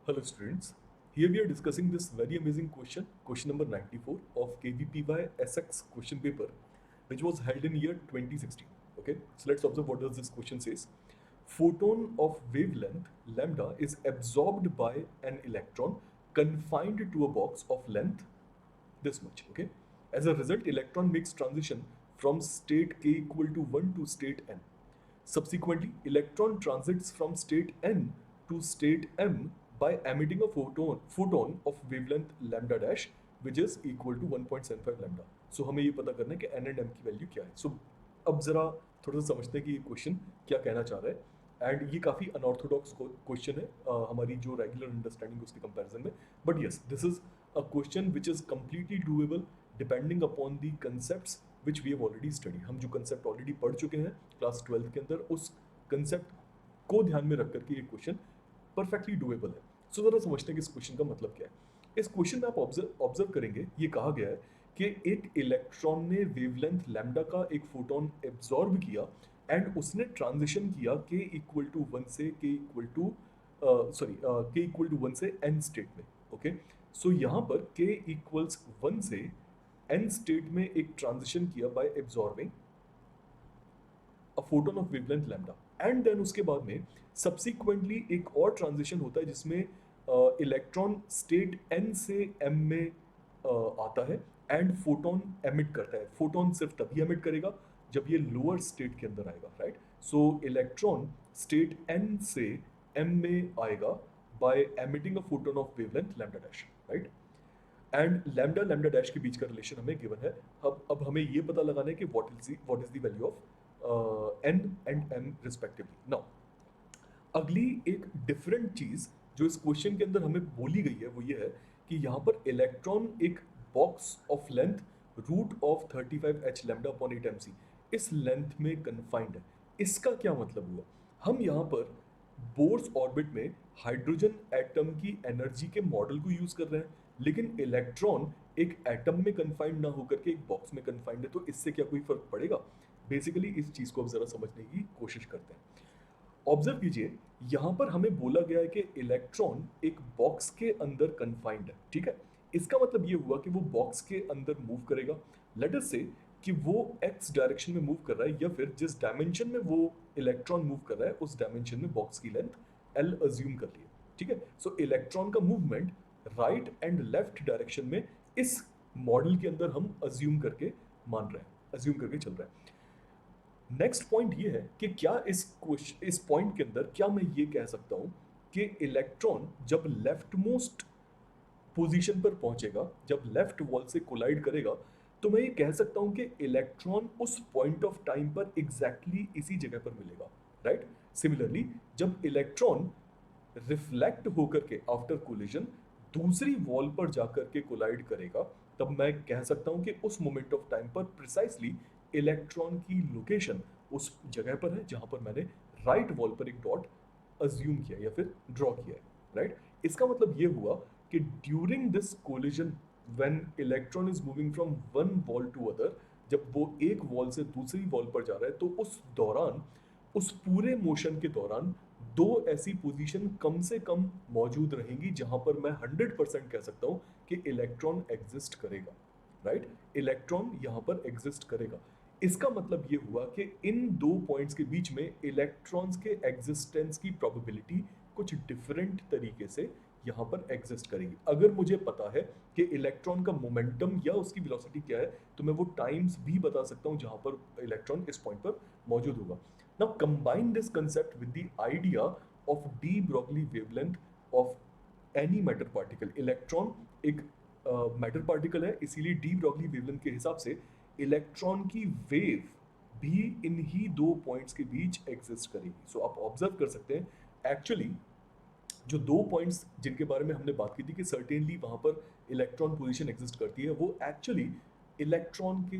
Hello students, here we are discussing this very amazing question number 94 of KVPY SX question paper, which was held in year 2016. Okay, so let's observe what does this question says. Photon of wavelength lambda is absorbed by an electron confined to a box of length this much. Okay, as a result, electron makes transition from state k equal to 1 to state n. Subsequently, electron transits from state n to state m by emitting a photon of wavelength lambda dash, which is equal to 1.75 lambda. So हमें ये पता करना है कि n and m की value क्या है. So अब जरा थोड़ा सा समझते हैं कि ये क्वेश्चन क्या कहना चाह रहा है. एंड ये काफ़ी अनऑर्थोडॉक्स क्वेश्चन है हमारी जो रेगुलर अंडरस्टैंडिंग उसके कंपैरिजन में. But yes, this is a question which is completely doable depending upon the concept which we have already study. हम जो कंसेप्ट ऑलरेडी पढ़ चुके हैं क्लास 12 के अंदर, उस कंसेप्ट को ध्यान में रख करके ये क्वेश्चन परफेक्टली डूएबल है. सो जरा समझते हैं कि इस क्वेश्चन का मतलब क्या है. इस क्वेश्चन में आप ऑब्जर्व करेंगे, ये कहा गया है कि एक इलेक्ट्रॉन ने वेवलेंथ लैम्डा का एक फोटोन एब्जॉर्ब किया एंड उसने ट्रांजिशन किया के इक्वल टू 1 से के इक्वल टू के इक्वल टू 1 से एन स्टेट में. ओके, सो यहाँ पर के इक्वल्स 1 से एन स्टेट में एक ट्रांजिशन किया by absorbing a photon of wavelength lambda. And then उसके बाद में सब्सिक्वेंटली एक और ट्रांजिशन होता है जिसमें इलेक्ट्रॉन स्टेट एन से एम में आता है एंड फोटोन एमिट करता है. फोटोन सिर्फ तभी एमिट करेगा जब ये लोअर स्टेट के अंदर आएगा, right. So electron state N से एम में आएगा by emitting a photon of wavelength lambda dash, right. And lambda lambda dash के बीच का रिलेशन हमें गिवन है. अब हमें ये पता लगाना है कि what is the value of N and M respectively. Now अगली एक डिफरेंट चीज जो इस क्वेश्चन के अंदर हमें बोली गई है वो ये है कि यहाँ पर इलेक्ट्रॉन एक box of length root of 35h lambda upon 8 mc इस लेंथ में कन्फाइंड है. इसका क्या मतलब हुआ? हम यहाँ पर बोर्स ऑर्बिट में हाइड्रोजन एटम की एनर्जी के मॉडल को यूज कर रहे हैं, लेकिन इलेक्ट्रॉन एक एटम में कन्फाइंड ना होकर के एक बॉक्स में कन्फाइंड है. तो इससे क्या कोई फर्क पड़ेगा? बेसिकली इस चीज को अब जरा समझने की कोशिश करते हैं. ऑब्जर्व कीजिए, यहां पर हमें बोला गया है कि इलेक्ट्रॉन एक बॉक्स के अंदर कन्फाइंड है. ठीक है, इसका मतलब ये हुआ कि वो बॉक्स के अंदर मूव करेगा. लेट अस से कि वो एक्स डायरेक्शन में मूव कर रहा है या फिर जिस डायमेंशन में वो इलेक्ट्रॉन मूव कर रहा है उस डायमेंशन में बॉक्स की लेंथ एल अज्यूम कर लिया. ठीक है, सो इलेक्ट्रॉन का movement right and left direction में इस मॉडल के अंदर हम अज्यूम करके मान रहे हैं, अज्यूम करके चल रहे हैं. नेक्स्ट पॉइंट ये है कि क्या इस पॉइंट के अंदर क्या मैं ये कह सकता हूं कि इलेक्ट्रॉन जब लेफ्ट मोस्ट पोजीशन पर पहुंचेगा, जब लेफ्ट वॉल से कोलाइड करेगा, तो मैं ये कह सकता हूं कि इलेक्ट्रॉन उस पॉइंट ऑफ टाइम पर एग्जैक्टली इसी जगह पर मिलेगा, राइट. सिमिलरली जब इलेक्ट्रॉन रिफ्लेक्ट होकर के आफ्टर कोलिजन दूसरी वॉल पर जाकर के कोलाइड करेगा, तब मैं कह सकता हूं कि उस मोमेंट ऑफ टाइम पर प्रिसाइसली इलेक्ट्रॉन की लोकेशन उस जगह पर है जहां पर मैंने राइट वॉल पर एक डॉट अज्यूम किया या फिर ड्रॉ किया है, राइट. इसका मतलब ये हुआ कि during this collision when electron is moving from one wall to other, जब वो एक वॉल से दूसरी वॉल पर जा रहा है, तो उस दौरान, उस पूरे मोशन के दौरान दो ऐसी पोजीशन कम से कम मौजूद रहेंगी जहां पर मैं 100% कह सकता हूं कि इलेक्ट्रॉन एग्जिस्ट करेगा, राइट. इलेक्ट्रॉन यहां पर एग्जिस्ट करेगा. इसका मतलब ये हुआ कि इन दो पॉइंट्स के बीच में इलेक्ट्रॉन्स के एग्जिस्टेंस की प्रोबेबिलिटी कुछ डिफरेंट तरीके से यहां पर एग्जिस्ट करेगी. अगर मुझे पता है कि इलेक्ट्रॉन का मोमेंटम या उसकी वेलोसिटी क्या है, तो मैं वो टाइम्स भी बता सकता हूं जहां पर इलेक्ट्रॉन इस पॉइंट पर मौजूद होगा. Now combine this concept with the idea of de Broglie wavelength of any matter particle. Electron एक मैटर पार्टिकल है, इसीलिए डी ब्रॉगली वेवलेंथ के हिसाब से इलेक्ट्रॉन की वेव भी इन ही दो पॉइंट्स के बीच एग्जिस्ट करेगी. सो आप ऑब्जर्व कर सकते हैं एक्चुअली जो दो पॉइंट्स जिनके बारे में हमने बात की थी कि सर्टेनली वहां पर इलेक्ट्रॉन पोजीशन एग्जिस्ट करती है, वो एक्चुअली इलेक्ट्रॉन के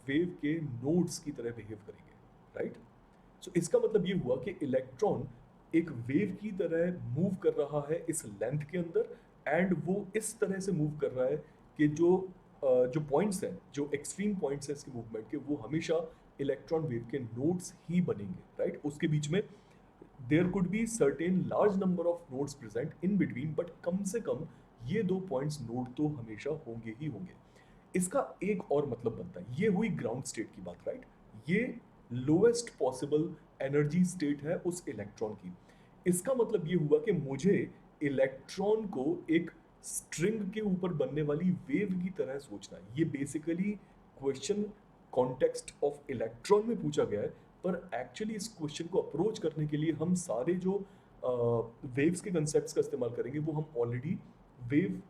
वेव के नोड्स की तरह बिहेव करेंगे, राइट. सो इसका मतलब ये हुआ कि इलेक्ट्रॉन एक वेव की तरह मूव कर रहा है इस लेंथ के अंदर, एंड वो इस तरह से मूव कर रहा है कि जो पॉइंट्स हैं, जो एक्सट्रीम पॉइंट्स हैं इसके मूवमेंट के, वो हमेशा इलेक्ट्रॉन वेव के नोड्स ही बनेंगे, राइट. उसके बीच में there could be certain large number of nodes present in between, but कम से कम ये दो पॉइंट्स नोड तो हमेशा होंगे ही होंगे। इसका एक और मतलब बनता है, ये हुई ग्राउंड स्टेट की बात, राइट? ये लोएस्ट पॉसिबल एनर्जी स्टेट है उस इलेक्ट्रॉन की। इसका मतलब ये हुआ कि मुझे इलेक्ट्रॉन को एक स्ट्रिंग के ऊपर बनने वाली वेव की तरह सोचना है। ये basically question context of electron में पूछा गया है, पर एक्चुअली इस क्वेश्चन को अप्रोच करने के लिए हम सारे जो वेव्स के कंसेप्ट्स का इस्तेमाल करेंगे, वो हम already wave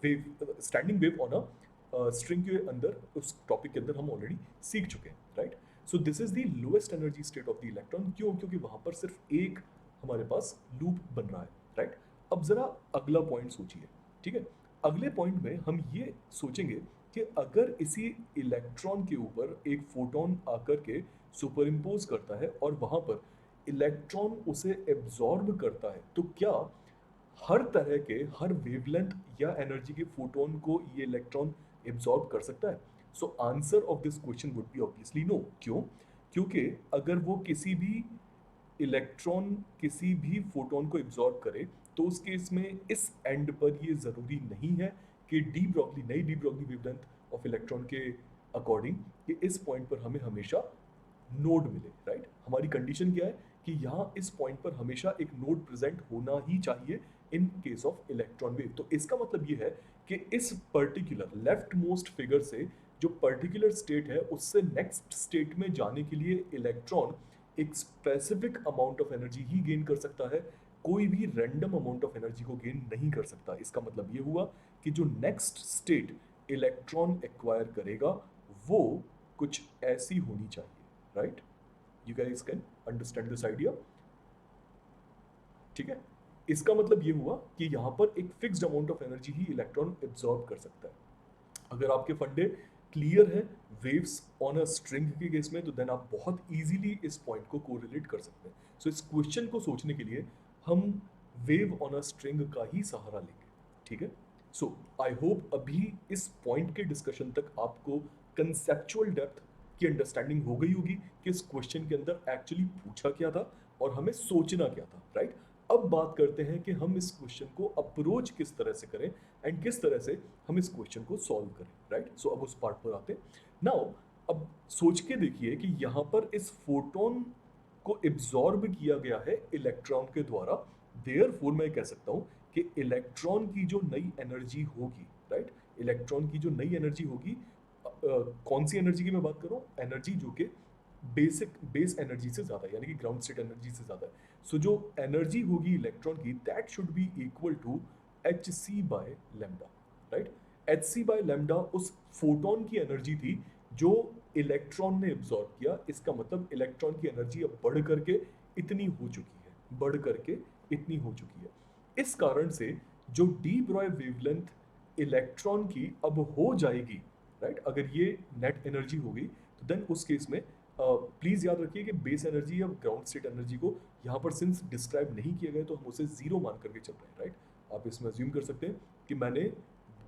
wave standing wave on a string के अंदर, उस टॉपिक के अंदर हम ऑलरेडी सीख चुके हैं, right? So this is the lowest energy state of the electron. क्यों? क्योंकि वहां पर सिर्फ एक हमारे पास लूप बन रहा है, राइट? अब जरा अगला पॉइंट सोचिए, ठीक है? अगले पॉइंट में हम ये सोचेंगे कि अगर इसी इलेक्ट्रॉन के ऊपर एक फोटोन आकर के सुपर इम्पोज करता है और वहां पर इलेक्ट्रॉन उसे एब्जॉर्ब करता है, तो क्या हर तरह के, हर वेवलेंथ या एनर्जी के फोटोन को ये इलेक्ट्रॉन एब्जॉर्ब कर सकता है? So answer of this question would be obviously no. क्यों? क्योंकि अगर वो किसी भी इलेक्ट्रॉन किसी भी फोटोन को एब्जॉर्ब करे, तो उस केस में इस एंड पर ये जरूरी नहीं है कि डी ब्रॉगली, नई de Broglie wavelength of electron के अकॉर्डिंग कि इस पॉइंट पर हमें हमेशा नोड मिले, राइट? हमारी कंडीशन क्या है कि यहाँ इस पॉइंट पर हमेशा एक नोड प्रेजेंट होना ही चाहिए in case of electron wave. तो इसका मतलब ये है कि इस पर्टिकुलर लेफ्ट मोस्ट फिगर से जो पर्टिकुलर स्टेट है, उससे नेक्स्ट स्टेट में जाने के लिए इलेक्ट्रॉन एक specific amount of energy he gain कर सकता है, कोई भी रैंडम अमाउंट ऑफ एनर्जी को गेन नहीं कर सकता। इसका मतलब ये हुआ कि जो नेक्स्ट स्टेट इलेक्ट्रॉन एक्वायर करेगा वो कुछ ऐसी होनी चाहिए, right? You guys can understand this idea, ठीक है? इसका मतलब ये हुआ कि यहां पर एक fixed amount of energy he electron absorb कर सकता है। अगर आपके फंडे क्लियर है वेव्स ऑन अ स्ट्रिंग के केस में, तो देन आप बहुत इजीली इस पॉइंट को कोरिलेट कर सकते हैं। सो इस क्वेश्चन को सोचने के लिए हम वेव ऑन अ स्ट्रिंग का ही सहारा लेंगे, ठीक है? सो आई होप अभी इस पॉइंट के डिस्कशन तक आपको कंसेप्चुअल डेप्थ की अंडरस्टैंडिंग हो गई होगी कि इस क्वेश्चन के अंदर एक्चुअली पूछा क्या था और हमें सोचना क्या था, राइट? अब बात करते हैं कि हम इस क्वेश्चन को अप्रोच किस तरह से करें एंड किस तरह से हम इस क्वेश्चन को सॉल्व करें, राइट? सो अब उस पार्ट पर आते हैं नाउ। अब सोच के देखिए कि यहाँ पर इस फोटोन को एब्जॉर्ब किया गया है इलेक्ट्रॉन के द्वारा। देयरफॉर मैं कह सकता हूँ कि इलेक्ट्रॉन की जो नई एनर्जी होगी, राइट, इलेक्ट्रॉन की जो नई एनर्जी होगी, कौन सी एनर्जी की मैं बात कर रहा हूँ? एनर्जी जो कि बेस एनर्जी से ज्यादा है, यानी कि ग्राउंड स्टेट एनर्जी से ज्यादा है। सो जो एनर्जी होगी इलेक्ट्रॉन की, that should be equal to H C by lambda, right? H C by lambda उस फोटोन की एनर्जी थी जो इलेक्ट्रॉन ने एब्जॉर्ब किया। इसका मतलब इलेक्ट्रॉन की एनर्जी अब बढ़ करके इतनी हो चुकी है, बढ़ करके इतनी हो चुकी है। इस कारण से जो डी ब्रॉय वेवलेंथ इलेक्ट्रॉन की अब हो जाएगी, राइट, अगर ये नेट एनर्जी होगी, तो देन उस केस में प्लीज याद रखिए कि बेस एनर्जी या ग्राउंड स्टेट एनर्जी को यहाँ पर सिंस डिस्क्राइब नहीं किया गया, तो हम उसे जीरो मान करके चल रहे हैं, राइट? आप इसमें अज्यूम कर सकते हैं कि मैंने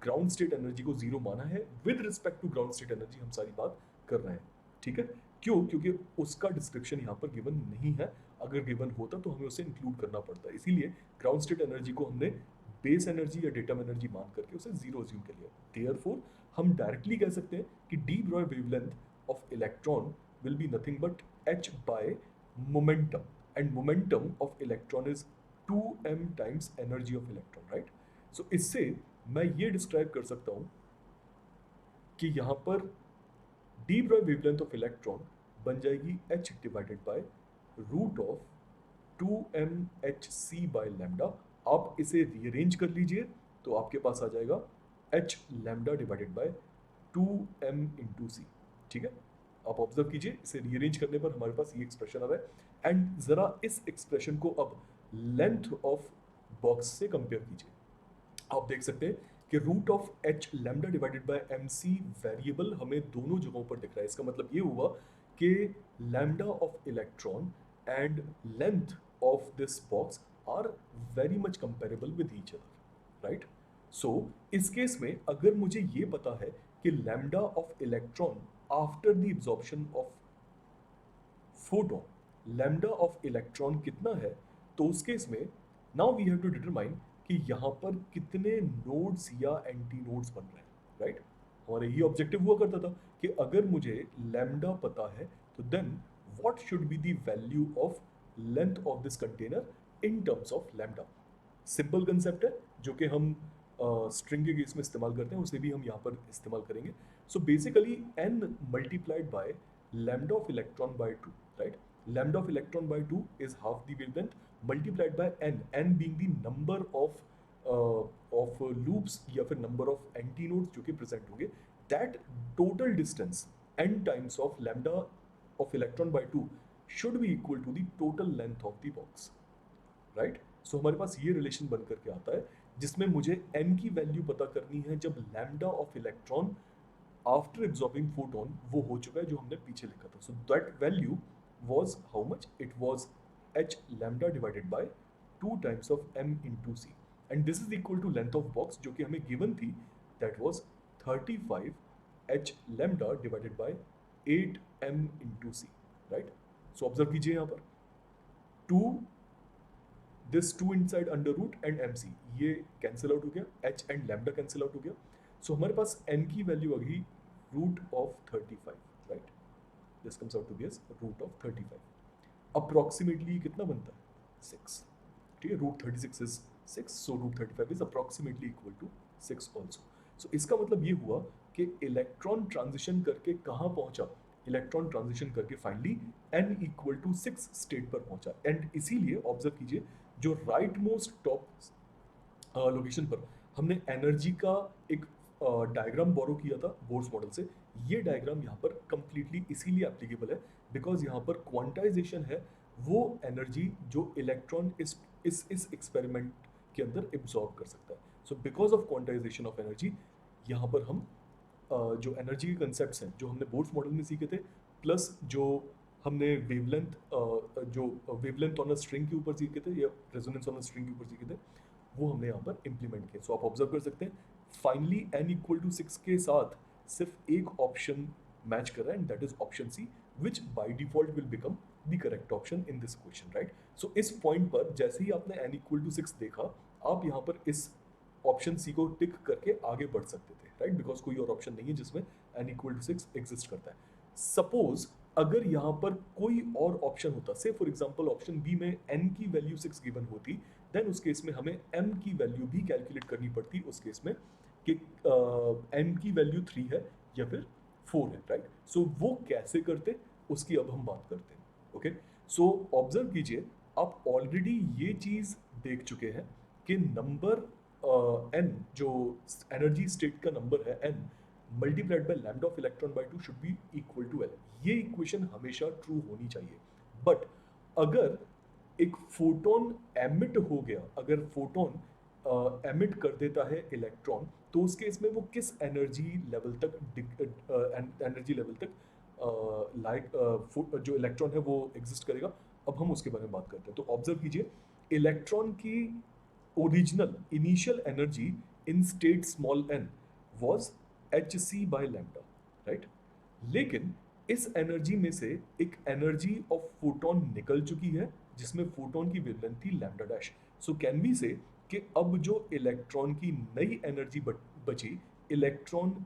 ग्राउंड स्टेट एनर्जी को जीरो माना है, with respect to ground state energy हम सारी बात कर रहे हैं, ठीक है? क्यों? क्योंकि उसका डिस्क्रिप्शन यहाँ पर गिवन नहीं है। अगर गिवन होता तो हमें उसे इंक्लूड करना पड़ता है, इसीलिए ग्राउंड स्टेट एनर्जी को हमने बेस एनर्जी या डेटम एनर्जी मान करके उसे जीरो अज्यूम कर लिया। देयरफॉर हम डायरेक्टली कह सकते हैं कि D Broglie wavelength of electron will be nothing but h by momentum, and momentum of electron is 2m times energy of electron, right? So इससे मैं ये डिस्क्राइब कर सकता हूँ कि यहाँ पर de Broglie wavelength of electron बन जाएगी h divided by root of 2m/c by lambda. आप इसे रीअरेंज कर लीजिए तो आपके पास आ जाएगा h lambda divided by 2m into c, ठीक है? आप ऑब्जर्व कीजिए, इसे रीअरेंज करने पर हमारे पास ये एक्सप्रेशन आ रहा है। एंड जरा इस एक्सप्रेशन को अब लेंथ ऑफ बॉक्स से कंपेयर कीजिए। आप देख सकते हैं कि root of H lambda divided by M C variable हमें दोनों जगहों पर दिख रहा है। इसका मतलब ये हुआ कि lambda of electron and length of this box are very much comparable with each other, right? So इस केस में अगर मुझे ये पता है कि lambda of electron after the absorption of photon lambda of electron कितना है, तो उस केस में now we have to determine कि यहाँ पर कितने नोड्स या एंटी नोड्स बन रहे हैं, राइट। हमारा ये ऑब्जेक्टिव हुआ करता था कि अगर मुझे लैम्डा पता है तो then what should be the value of length of this container in terms of lambda. Simple concept है जो कि हम स्ट्रिंग के केस में इस्तेमाल करते हैं, उसे भी हम यहाँ पर इस्तेमाल करेंगे। So basically n multiplied by lambda of electron by 2, right. Lambda of electron by 2 is half the wavelength multiplied by n being the number of loops या फिर number of एंटीनोड्स जो कि प्रेजेंट होंगे, that total distance n times of lambda of electron by 2 should be equal to the total length of the box, right. So हमारे पास ये relation बन करके आता है जिसमें मुझे n की वैल्यू पता करनी है जब lambda of electron after absorbing photon वो हो चुका है जो हमने पीछे लिखा था। So that value was how much? It was h lambda divided by 2 times of m into c, and this is equal to length of box जो कि हमें given थी, that was 35 h lambda divided by 8 m into c, right? So observe कीजिए यहाँ पर 2 this 2 inside under root and M C, ये cancel out हो गया, H and lambda cancel out हो गया। सो हमारे पास एन की वैल्यू आ गई root of 35, right. This comes out to be as root of 35। Approximately कितना बनता है 6, ठीक है। Root 36 is 6, so root 35 is approximately equal to 6 also. सो इसका मतलब ये हुआ कि इलेक्ट्रॉन ट्रांजिशन करके कहाँ पहुंचा, इलेक्ट्रॉन ट्रांजिशन करके finally n equal to 6 state पर पहुंचा। एंड इसीलिए ऑब्जर्व कीजिए जो राइट मोस्ट टॉप लोकेशन पर हमने एनर्जी का एक डायग्राम बोरो किया था बोर्स मॉडल से, ये डायग्राम यहाँ पर कंप्लीटली इसीलिए एप्लीकेबल है बिकॉज यहाँ पर क्वांटाइजेशन है वो एनर्जी जो इलेक्ट्रॉन इस एक्सपेरिमेंट के अंदर एब्जॉर्ब कर सकता है। So because of quantization of energy यहाँ पर हम जो एनर्जी के कंसेप्ट हैं जो हमने बोर्स मॉडल में सीखे थे, प्लस जो हमने वेवलेंथ ऑन अ स्ट्रिंग के ऊपर सीखे थे या रेजोनेंस ऑन अ स्ट्रिंग के ऊपर सीखे थे, वो हमने यहाँ पर इंप्लीमेंट किए। सो आप ऑब्जर्व कर सकते हैं फाइनली n इक्वल टू 6 के साथ सिर्फ एक ऑप्शन मैच कर रहा है and that is option C, which by default will become the correct option in this question, right. So इस पॉइंट पर जैसे ही आपने n इक्वल टू 6 देखा, आप यहाँ पर इस ऑप्शन सी को टिक करके आगे बढ़ सकते थे, राइट, बिकॉज कोई और ऑप्शन नहीं है जिसमें n इक्वल टू 6 एग्जिस्ट करता है। सपोज अगर यहाँ पर कोई और ऑप्शन होता, से फॉर एग्जांपल ऑप्शन बी में n की वैल्यू 6 गिवन होती, देन उस केस में हमें m की वैल्यू भी कैलकुलेट करनी पड़ती उस केस में कि n की वैल्यू 3 है या फिर 4 है, राइट। सो वो कैसे करते उसकी अब हम बात करते हैं, ओके। सो ऑब्जर्व कीजिए आप ऑलरेडी ये चीज देख चुके हैं कि नंबर n जो एनर्जी स्टेट का नंबर है n multiplied by lambda of electron by 2 should be equal to l। ये इक्वेशन हमेशा ट्रू होनी चाहिए। बट अगर एक फोटोन एमिट हो गया, अगर फोटोन एमिट कर देता है इलेक्ट्रॉन, तो उस केस में वो किस एनर्जी लेवल तक जो इलेक्ट्रॉन है वो एग्जिस्ट करेगा, अब हम उसके बारे में बात करते हैं। तो ऑब्जर्व कीजिए इलेक्ट्रॉन की original initial energy in state small n was hc by lambda, right. लेकिन इस एनर्जी में से एक एनर्जी ऑफ फोटोन निकल चुकी है जिसमें फोटोन की वेवलेंथ थी lambda dash. So can we say कि अब जो इलेक्ट्रॉन की नई एनर्जी बची, electron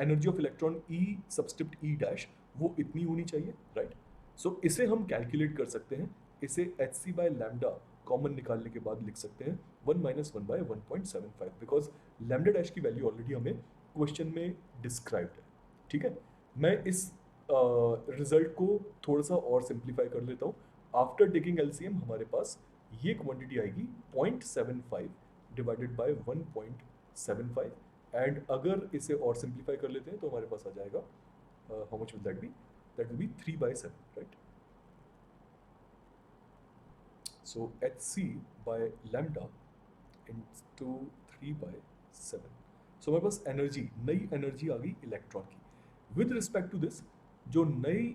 energy of electron E subscript E dash, वो इतनी होनी चाहिए, राइट। सो इसे हम कैलकुलेट कर सकते हैं, इसे H C by lambda common निकालने के बाद लिख सकते हैं 1 minus 1 by 1.75, because lambda dash की वैल्यू ऑलरेडी हमें क्वेश्चन में डिस्क्राइब्ड है, ठीक है। मैं इस रिजल्ट को थोड़ा सा और सिंप्लीफाई कर लेता हूँ। आफ्टर टेकिंग एलसीएम हमारे पास ये क्वांटिटी आएगी 0.75 डिवाइडेड बाय 1.75, एंड अगर इसे और सिंप्लीफाई कर लेते हैं तो हमारे पास आ जाएगा how much will that be, that will be 3/7, right. So H C by lambda into 3/7। So हमारे पास एनर्जी, नई एनर्जी आ गई इलेक्ट्रॉन की। विद रिस्पेक्ट टू दिस जो नई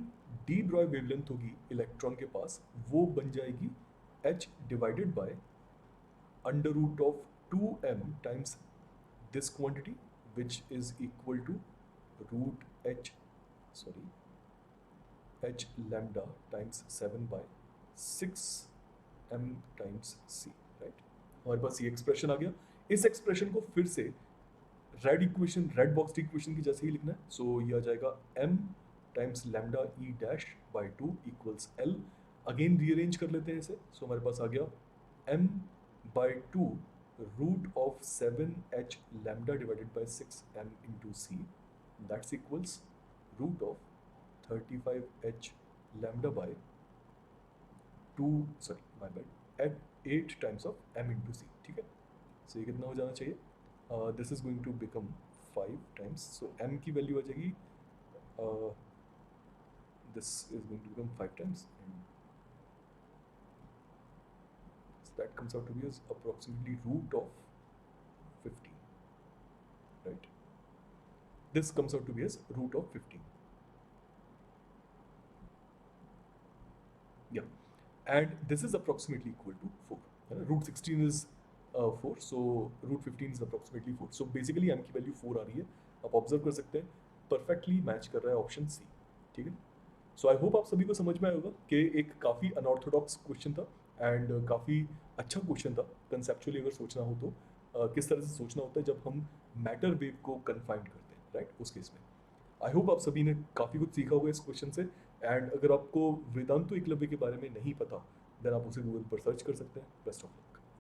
डी ब्रॉय वेवलेंथ होगी इलेक्ट्रॉन के पास, वो बन जाएगी h divided by under root of 2m times this quantity which is equal to root h, sorry h lambda times 7 by 6 m times c, right. हमारे पास ये एक्सप्रेशन आ गया। इस एक्सप्रेशन को फिर से red equation, red box equation की जैसे ही लिखना है। सो ये आ जाएगा m times lambda E dash by 2 equals l। Again rearrange कर लेते हैं इसे। सो हमारे पास आ गया m by 2 root of 7h lambda divided by 6m into c, that's equals root of 35h lambda by 2, sorry my bad, eight 8 times of m into c, ठीक है। सो ये कितना हो जाना चाहिए? This is going to become 5 times, so m की value आ जाएगी, this is going to become 5 times, and so that comes out to be as approximately root of 15, right? This comes out to be as root of 15. Yeah, and this is approximately equal to 4. Root 16 is 4, so root 15 is approximately 4. So basically m की value 4 आ रही है। आप observe कर सकते हैं perfectly match कर रहा है ऑप्शन सी, ठीक है। सो आई होप आप सभी को समझ में आया होगा कि एक काफ़ी अनऑर्थोडॉक्स क्वेश्चन था एंड काफ़ी अच्छा क्वेश्चन था। कंसेप्चुअली अगर सोचना हो तो किस तरह से सोचना होता है जब हम मैटर वेव को कन्फाइंड करते हैं, राइट, उस केस में। आई होप आप सभी ने काफ़ी कुछ सीखा होगा इस क्वेश्चन से। एंड अगर आपको वेदांतु एकलव्य के बारे में नहीं पता, देन आप उसे गूगल पर सर्च कर सकते हैं। Best of luck.